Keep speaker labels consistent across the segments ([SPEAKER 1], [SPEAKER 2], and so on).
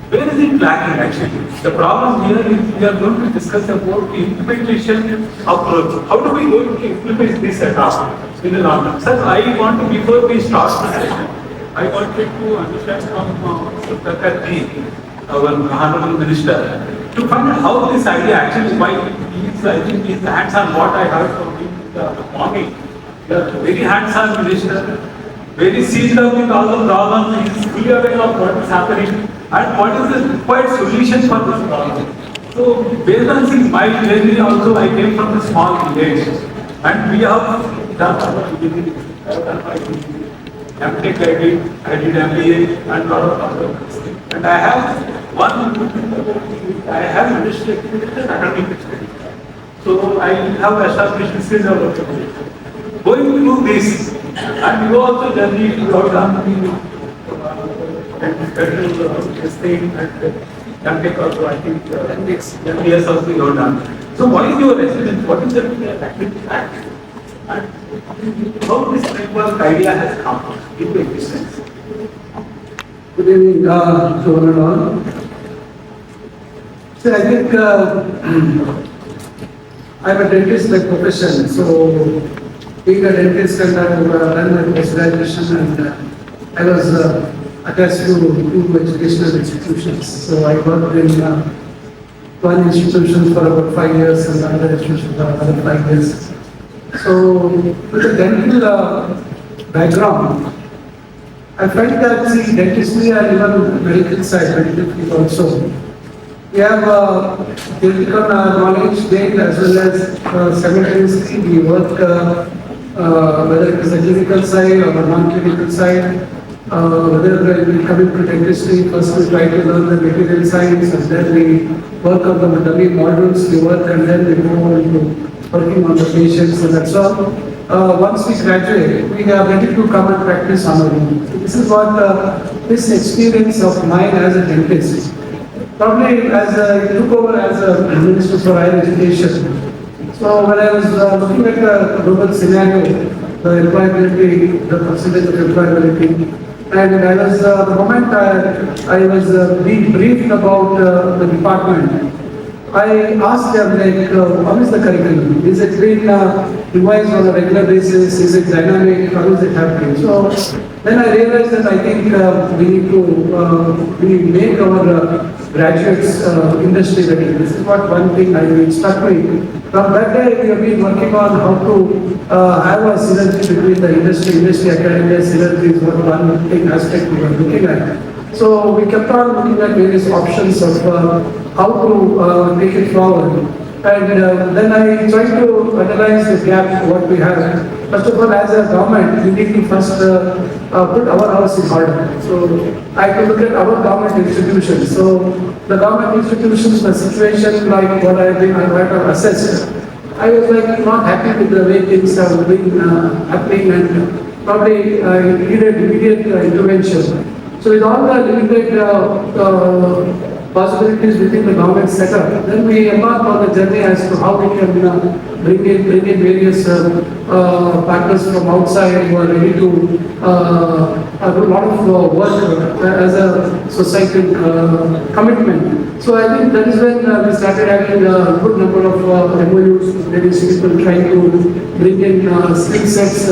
[SPEAKER 1] Where is it lacking actually? The problem here is we are going to discuss about the implementation approach. How do we going to implement this at all in the long term? Sir, I want to, before we start the session, I wanted to understand from Mr. Thakkar, our Honorable Minister, to find out how this idea actually, why he's, I think he's hands-on, what I heard from him in the morning. Very hands-on minister, very seized up with all the problems, he is fully aware of what is happening and what is the required solution for this problem. So, based on his my journey also, I came from a small village and we have done our engineering, MTech I did MBA and lot of other things. And I have industry experience and academic experience. So, I have established this is our going through this, and you also journey you have done the federal state and MTech also, I think, MBS also you have done. So what is your experience? What is the activity and how this framework idea has come into existence?
[SPEAKER 2] Good evening to one and all. So I think I'm a dentist by profession, so being a dentist and I've done my post-graduation and I was attached to two educational institutions. So I worked in one institution for about 5 years and another institution for another 5 years. So with a dental background, I felt that see, dentistry and even medical side, medical field also, we have theoretical knowledge gained as well as simultaneously we work whether it is a clinical side or a non-clinical side, whether we come into dentistry, first we try to learn the material science and then we work on the dummy models, we work and then we move on to working on the patients and that's all. Once we graduate, we are ready to come and practice on our own. So this is what this experience of mine as a dentist. Probably as I took over as a Minister for Higher Education. So when I was looking at the global scenario, the employability, the percentage of employability, and I was the moment I was being briefed about the department, I asked them like, how is the curriculum? Is it being revised on a regular basis? Is it dynamic? How is it happening? So then I realized that I think we need to we make our graduates industry ready. This is what one thing I stuck me. From that day, we have been working on how to have a synergy between the industry academia synergy is what one thing aspect we were looking at. So we kept on looking at various options of how to take it forward. And then I tried to analyze the gap, what we have. First of all, as a government, we need to first put our house in order. So I had to look at our government institutions. So the government institutions, the situation like what I have assessed, I was like not happy with the way things have been happening and probably needed immediate intervention. So with all the limited possibilities within the government setup, then we embark on the journey as to how we can bring in various partners from outside who are ready to do a lot of work as a societal commitment. So I think that is when we started having a good number of MOUs, various people trying to bring in skill sets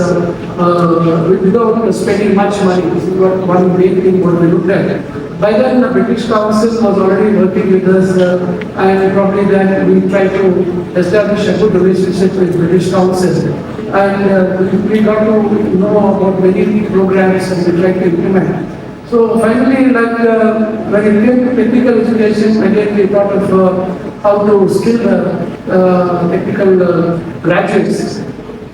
[SPEAKER 2] without spending much money. This is what one main thing what we looked at. By then, the British Council was already working with us, and probably then we tried to establish a good relationship with British Council. And we got to know about many programs and we tried to implement. So finally, like when it came to technical education, again we thought of how to skill technical graduates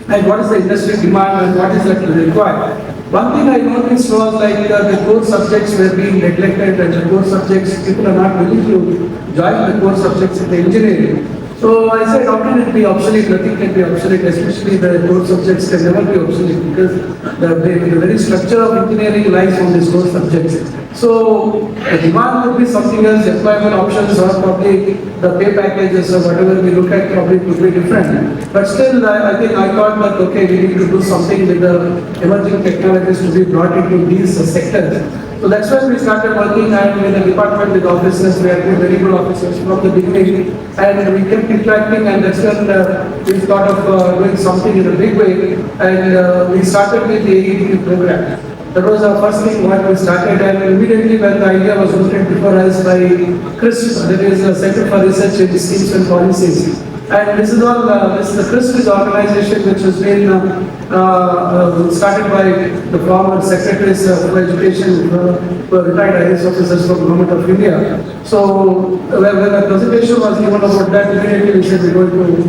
[SPEAKER 2] and what is the industry demand and what is that required. One thing I noticed was like the core subjects were being neglected and the core subjects, people are not willing to join the core subjects in the engineering. So I said, how can it be obsolete? Nothing can be obsolete, especially the core subjects can never be obsolete because the very structure of engineering lies on these core subjects. So the demand would be something else, employment options or probably the pay packages or whatever we look at probably could be different. But still, I think I thought that okay, we need to do something with the emerging technologies to be brought into these sectors. So that's when we started working, and in the department with officers, we had very good officers from the beginning, and we kept interacting, and that's when we thought of doing something in a big way, and we started with the AEDP program. That was our first thing what we started, and immediately when the idea was voted before us by CRISP, that is the Center for Research in Schemes and Policies. And this is all, the CRISP is an organization which has been started by the former secretaries of education, who are retired IAS officers from the Government of India. So when the presentation was given about that, immediately we said we're going to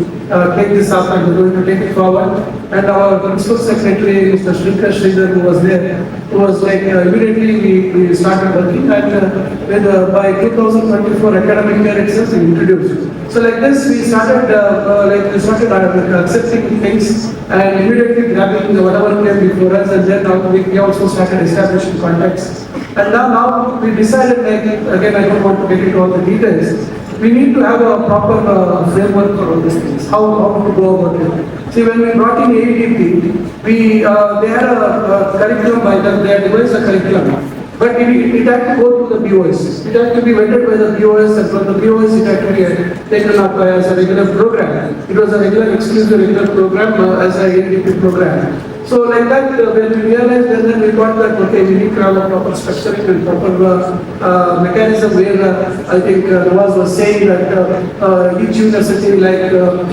[SPEAKER 2] take this up and we're going to take it forward. And our principal secretary, Mr. Sridhar, who was there, who was like, immediately we started working, and by 2024 academic year itself we introduced. So like this, we started accepting things and immediately grabbing whatever came before us, and then we also started establishing contacts. And now we decided, like, again, I don't want to get into all the details. We need to have a proper framework for all these things. How to go about it. See, when we brought in AEDP, they had a curriculum by them. They had devised a curriculum. But it had to go to the BOS. It had to be vetted by the BOS, and from the BOS it had to be taken up as a regular program. It was a regular, exclusive regular program as a AEDP program. So like that, when we realized, then we thought that, okay, we need to have a proper structuring and proper mechanism where I think Nawaz was saying that each university, like,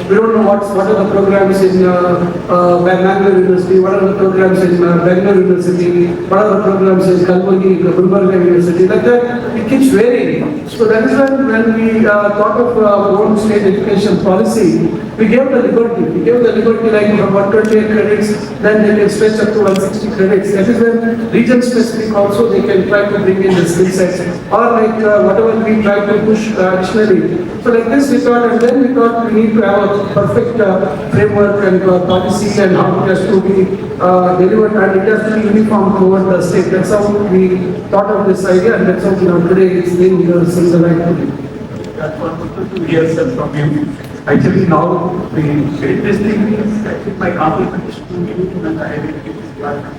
[SPEAKER 2] we don't know what are the programs in Bangalore University, what are the programs in Bangalore University, what are the programs in Kalburgi, Gulbarga University, like that, it keeps varying. So that is when we thought of our own state education policy, we gave the liberty. We gave the liberty like from 128 credits, then they can stretch up to 160 credits. That is when region specific also they can try to bring in the skill sets, or like whatever we try to push additionally. So like this we thought, and then we thought we need to have a perfect framework and policy and how it has to be delivered, and it has to be uniform toward the state. That's how we thought of this idea, and that's how today it's being seen the right way.
[SPEAKER 1] That's wonderful to hear, sir, from you. Actually, now the greatest thing is actually my compliment to you and I will give this platform.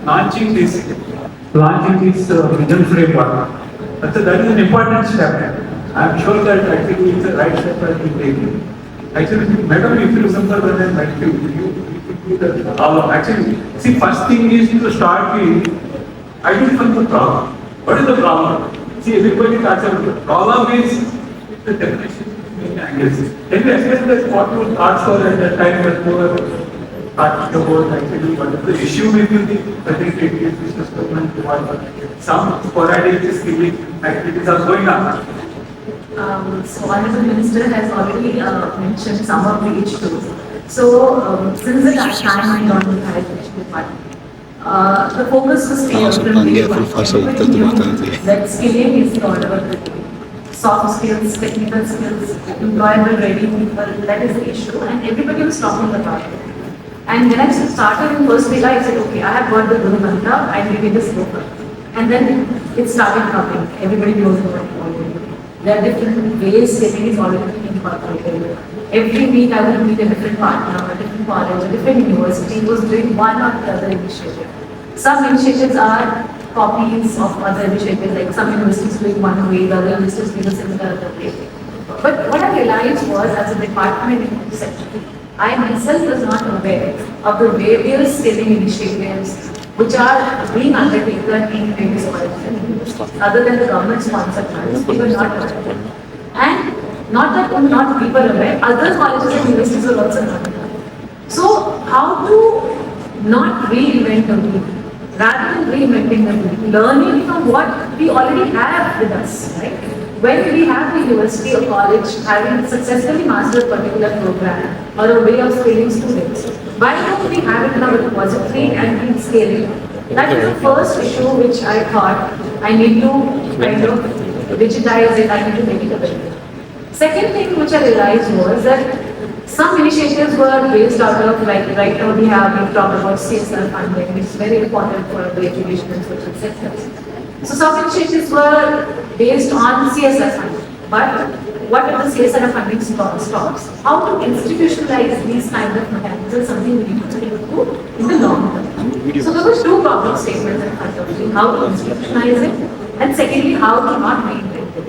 [SPEAKER 1] Launching this vision framework. That is an important step. I am sure that actually it's the right step that we take. Actually, madam, if you remember when I met you, actually, see, first thing is to start with identifying the problem. What is the problem? See, everybody talks about the problem is the definition of angles. Can you explain that what you thought for at that time when you were talking about actually what is the issue with the facilitated system and some sporadic skilling activities are going on?
[SPEAKER 3] So Honorable Minister has already mentioned some of the issues. So since the time we on the higher education department, the focus was that skilling is the order of the day. Soft skills, technical skills, employable ready people, that is the issue, and everybody was talking about it. And when I started in first week, I said, okay, I have got the Guru Mantra, I will be the sloka. And then it started coming. Everybody knows about it already. There are different ways skilling is already being incorporated. Every week I would meet a different partner, a different college, a different university who was doing one or the other initiative. Some initiatives are copies of other initiatives, like some universities doing one way, the other universities doing a similar other way. But what I realized was, as a department secretary, I myself was not aware of the various skilling initiatives which are being undertaken in various colleges and universities. Other than the government sponsored ones, we were not aware. And not that not we were aware, other colleges and universities were also not aware. So how to not reinvent the wheel? Rather than reinventing the wheel, learning from what we already have with us, right? When we have the university or college having successfully mastered a particular program or a way of scaling students, why don't we have it in our repository and keep scaling? That is the first issue which I thought I need to kind of digitize it, I need to make it available. Second thing which I realized was that some initiatives were based out of, like right now we've talked about CSR funding, which is very important for the education and social sectors. So some initiatives were based on CSR funding, but what if the CSR funding stops? How to institutionalize these kind of mechanisms is something we need to do in the long term. So there were two problem statements in front of me, how to institutionalize it, and secondly, how to not reinvent it.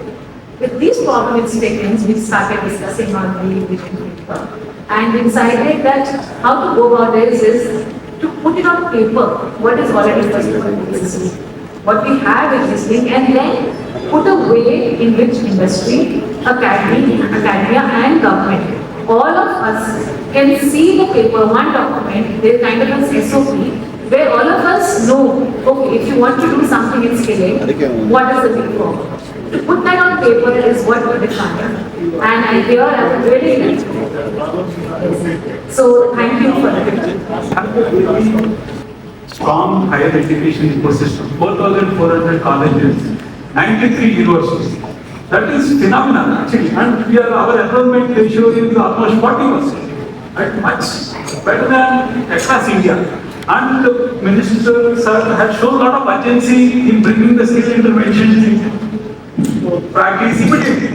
[SPEAKER 3] With these problem statements, we started discussing on the vision paper, and we decided that how to go about this is to put it on paper, what is already first of all existing, what we have existing, and then put a way in which industry, academia and government, all of us can see the paper, one document, there's kind of an SOP, where all of us know, okay, if you want to do something in skilling, what is the way forward? To put that on paper is what we defined. And I hear I'm really so thank you for that.
[SPEAKER 1] Strong higher education ecosystem, 4,400 colleges, 93 universities. That is phenomenal actually, and our enrollment ratio is almost 40%, right? Much better than across India. And the minister sir has shown a lot of urgency in bringing the skill interventions into practice immediately.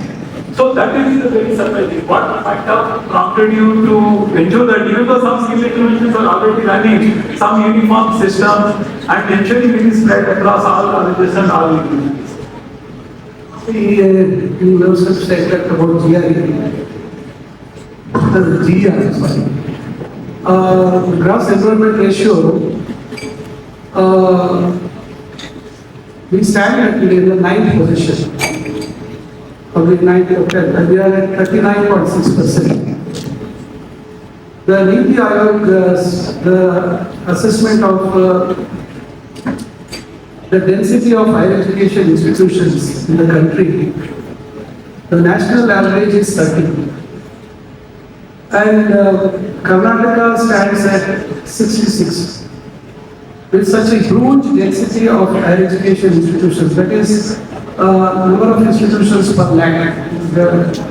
[SPEAKER 1] So that is very surprising. What factor prompted you to ensure that even though some skill interventions are already running, some uniform systems and ensuring it is spread across all colleges and all universities?
[SPEAKER 2] You also said that about GR, sorry. Gross enrollment ratio, we stand at in the 9th position. Probably 9th or 10th, and we are at 39.6%. The Niti Aayog, the assessment of the density of higher education institutions in the country, the national average is 30. And Karnataka stands at 66. With such a huge density of higher education institutions, that is number of institutions per lakh,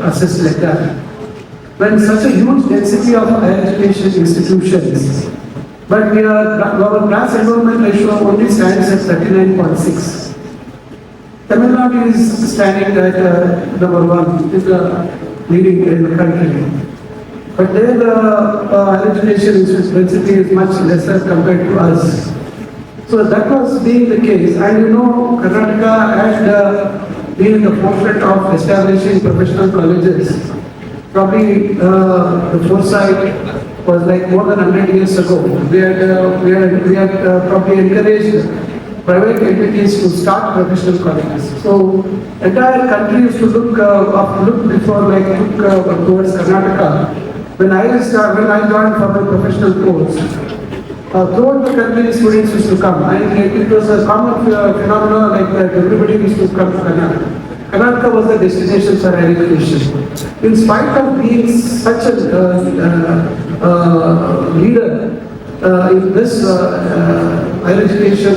[SPEAKER 2] assessed like that. When such a huge density of higher education institutions, but our class enrollment ratio only stands at 39.6. Tamil Nadu is standing at number 1, is the leading in the country. But there the higher education density is much lesser compared to us. So that was being the case, and you know, Karnataka had been in the forefront of establishing professional colleges. Probably the foresight was like more than 100 years ago. We had probably encouraged private entities to start professional colleges. So entire country used to look before, like look towards Karnataka. When I joined for my professional course, throughout the country, students used to come, and it was a common phenomenon like that everybody used to come to Karnataka. Karnataka was the destination for higher education. In spite of being such a leader in this higher education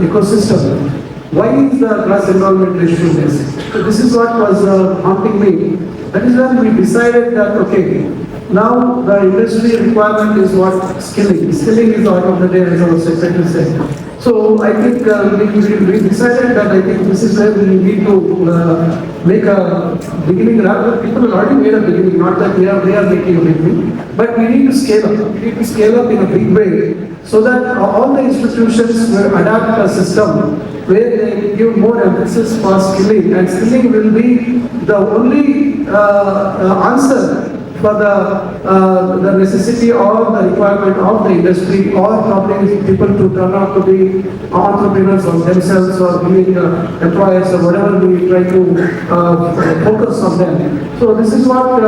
[SPEAKER 2] ecosystem, why is the class enrollment ratio less? So this is what was haunting me. That is when we decided that, okay, now the industry requirement is what? Skilling. Skilling is out of the day, as our secretary said. So I think we decided that I think this is where we need to make a beginning. Rather, people have already made a beginning, not that we are making a beginning, but we need to scale up. We need to scale up in a big way so that all the institutions will adapt a system where they give more emphasis for skilling, and skilling will be the only answer for the necessity or the requirement of the industry, or probably people to turn out to be entrepreneurs of themselves or being employers or whatever we try to focus on them. So this is what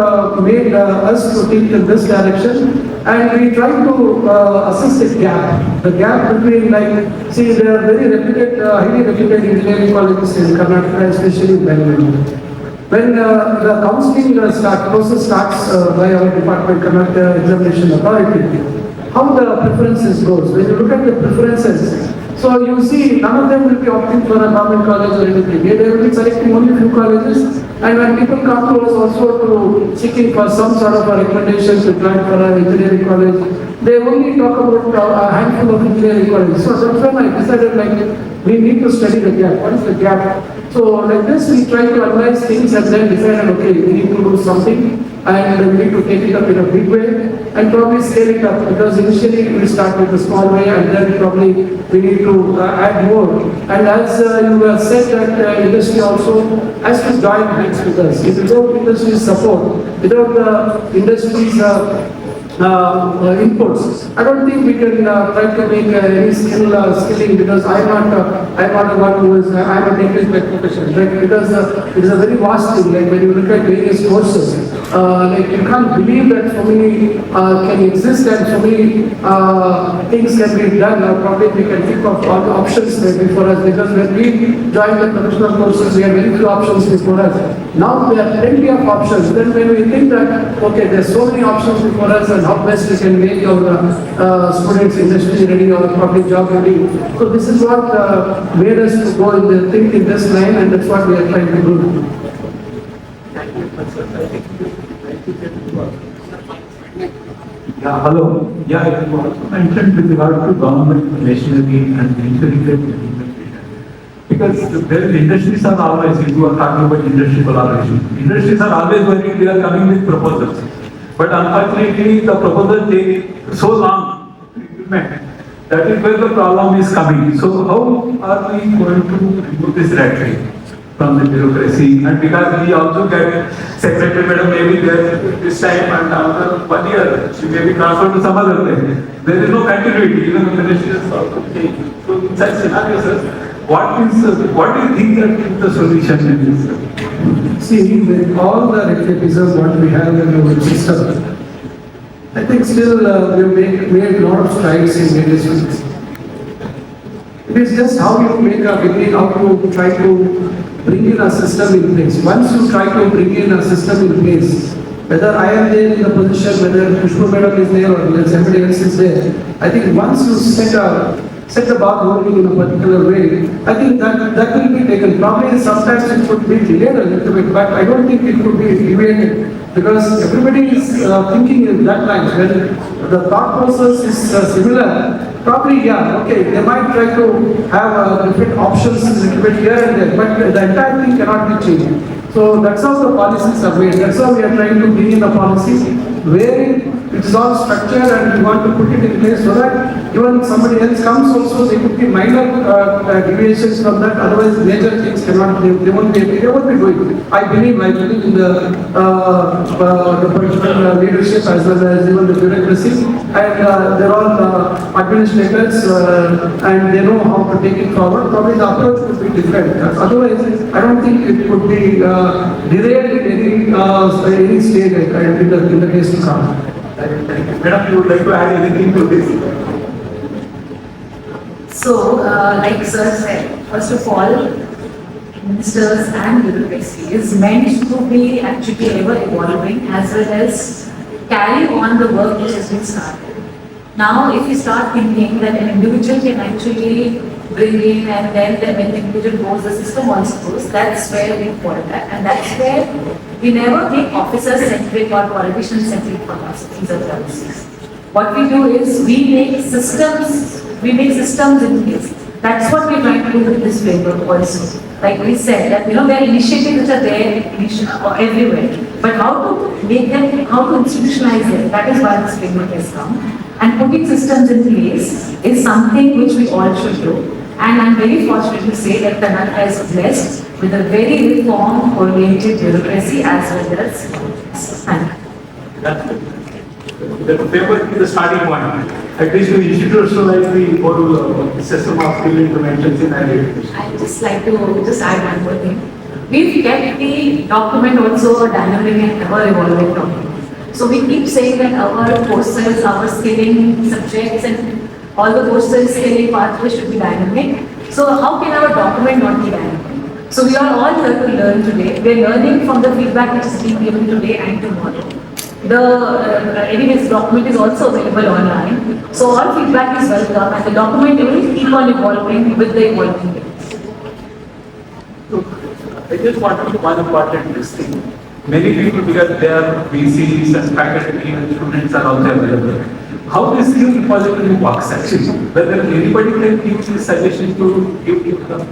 [SPEAKER 2] made us to think in this direction, and we try to assess the gap. The gap between, like, see, there are very reputed, highly reputed engineering colleges in Karnataka, especially in Bangalore. When the counseling process starts by our department, Karnataka Examination Authority, how the preferences goes. When you look at the preferences, so you see none of them will be opting for a government college or anything. They will be selecting only few colleges, and when people come to us also to seeking for some sort of a recommendation to join for an engineering college, they only talk about a handful of engineering colleges. So that's when I decided, like, we need to study the gap. What is the gap? So like this, we try to analyze things and then decided, okay, we need to do something. and we need to take it up in a big way and probably scale it up, because initially we start with a small way and then probably we need to add more. And as you have said that industry also has to join hands with us. If without industry's support, without the industry's inputs, I don't think we can try to make any skilling, because I'm not the one who is, I'm a dentist by profession, right? Because it is a very vast thing, like when you look at various courses, like you can't believe that so many can exist and so many things can be done, or probably we can think of all the options there before us, because when we join the professional courses, we have very few options before us. Now we have plenty of options. Then when we think that, okay, there's so many options before us and how best we can make our students industry ready or public job ready. So this is what made us to go in the, think in this line, and that's what we are trying to do.
[SPEAKER 1] Yeah, hello. Yeah, I also mentioned with regard to government machinery and integrated implementation. Because the industries are always, if you are talking about industry collaboration, industries are always working, they are coming with proposals. But unfortunately, the proposal takes so long to implement. That is where the problem is coming. So how are we going to remove this rat race from the bureaucracy? And because we also get secretary madam maybe there this time and after 1 year she may be transferred to some other thing. There is no continuity, even the ministry is also changed. So in such scenarios, what do you think that is the solution in this?
[SPEAKER 2] See, with all the activism what we have in our system, I think still we have made a lot of strides in various fields. It is just how you make a beginning, how to try to bring in a system in place. Once you try to bring in a system in place, whether I am there in the position, whether Pushpa madam is there or somebody else is there, I think once you set the bar moving in a particular way, I think that will be taken. Probably sometimes it could be delayed a little bit, but I don't think it could be deviated, because everybody is thinking in that line. When the thought process is similar, probably okay, they might try to have different options a little bit here and there, but the entire thing cannot be changed. So that's how the policies are made. That's how we are trying to bring in a policy where it is all structured and we want to put it in place so that even somebody else comes also, there could be minor deviations from that. Otherwise, major things cannot. They won't be doing. I believe in the political leadership as well as even the bureaucracy, and they're all administrators and they know how to take it forward. Probably the approach would be different. Otherwise, I don't think it could be derailed in any stage in the days to come.
[SPEAKER 1] Madam, you would like to add anything to this?
[SPEAKER 3] So, like sir said, first of all, ministers and bureaucracy is meant to be actually ever evolving as well as carry on the work which has been started. Now, if you start thinking that an individual can actually bring in and then when the individual goes, the system also goes, that's where we fall back, and that's where we never make officer-centric or politician-centric philosophies or policies. What we do is we make systems in place. That's what we're trying to do with this framework also. Like we said, that there are initiatives which are there everywhere, but how to make them, how to institutionalize them, that is why this framework has come. And putting systems in place is something which we all should do. And I'm very fortunate to say that Karnataka is blessed with a very reform-oriented bureaucracy as well as thank you.
[SPEAKER 1] The framework is the starting point. At least we institute so that we go to the system of skill interventions in higher education.
[SPEAKER 3] I'd just like to just add one more thing. We've kept the document also a dynamic and ever-evolving document. So we keep saying that our courses, our skilling subjects and all the courses, skilling pathways should be dynamic. So how can our document not be dynamic? So we are all here to learn today. We are learning from the feedback which is being given today and tomorrow. Anyways, document is also available online. So all feedback is welcome and the document will keep on evolving with the evolving needs.
[SPEAKER 1] I just wanted to one important thing. Many people, because they are VCs and faculty and students are also available. How this skill repository works actually? Whether anybody can give this suggestion to give to the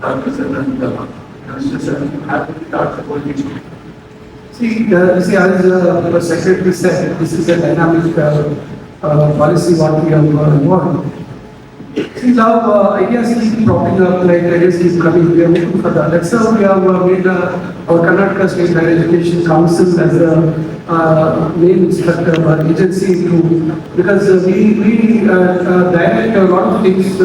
[SPEAKER 1] Dr. Sir and the Mr. Sir, have to start the whole issue.
[SPEAKER 2] See, as the secretary said, this is a dynamic policy what we have want. See, now ideas keep cropping up, like ideas keep coming. We are looking for that. That's how we have made our Karnataka State Higher Education Council as a main instructor agency to, because we direct a lot of things,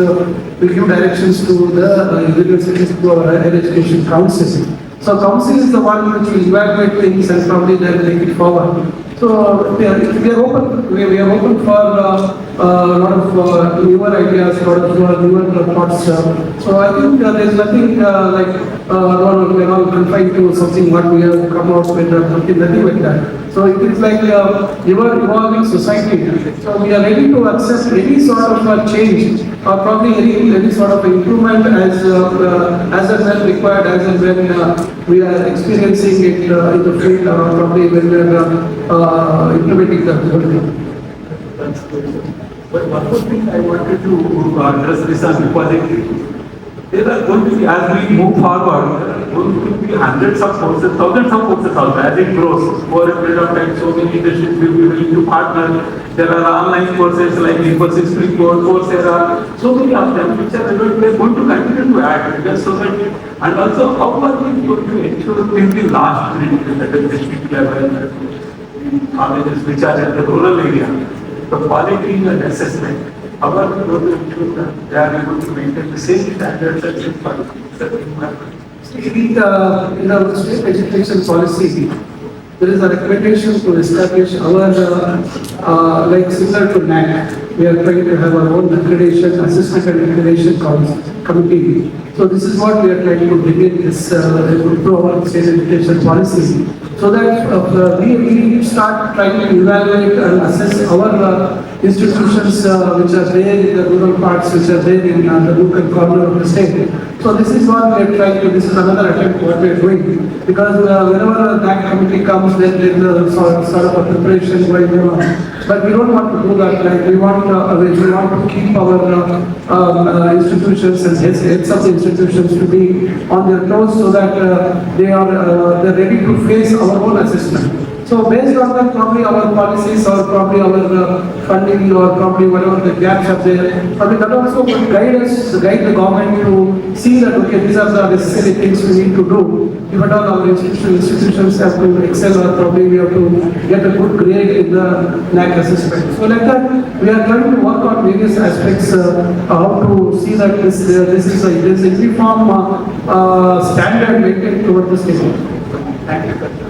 [SPEAKER 2] we give directions to the universities, to our Higher Education Council. So council is the one which will evaluate things and probably then take it forward. So we are open. We are open for a lot of newer ideas, a lot of newer thoughts. So I think there is nothing no, we are all confined to something what we have come out with, nothing like that. So it is like evolving society. So we are ready to accept any sort of change or probably any sort of improvement as and when required, as and when we are experiencing it in the field, or probably when we are implementing the whole thing.
[SPEAKER 1] That's good. But one more thing I wanted to address this on because there are going to be, as we move forward, there are going to be hundreds of courses, thousands of courses out there as it grows. Over a period of time, so many industries will be willing to partner. There are online courses like Infosys, Coursera, so many of them which are going to continue to add because society. And also, how are we going to ensure in the last minute at the district level, colleges which are in the rural area, the quality and assessment? How are we going to ensure that they are able to maintain the same standards and same quality?
[SPEAKER 2] In our state education policy, there is a recommendation to establish our, like similar to NAC, we are trying to have our own accreditation, assessment and accreditation committee. So this is what we are trying to begin this improve our state education policy. So that we start trying to evaluate and assess our institutions which are there in the rural parts, which are there in the local corner of the state. So this is what we are trying to, this is another attempt what we are doing. Because whenever that committee comes, then there is a sort of a preparation going on. But we don't want to do that. Like we want to keep our institutions and heads of the institutions to be on their toes so that they're ready to face our own assessment. So based on that, probably our policies or probably our funding or probably whatever the gaps are there, probably that also will guide the government to see that okay, these are the necessary things we need to do. If at all our institutions have to excel or probably we have to get a good grade in the NAC assessment. So like that, we are trying to work on various aspects how to see that this is a uniform standard maintained toward the state. Thank you.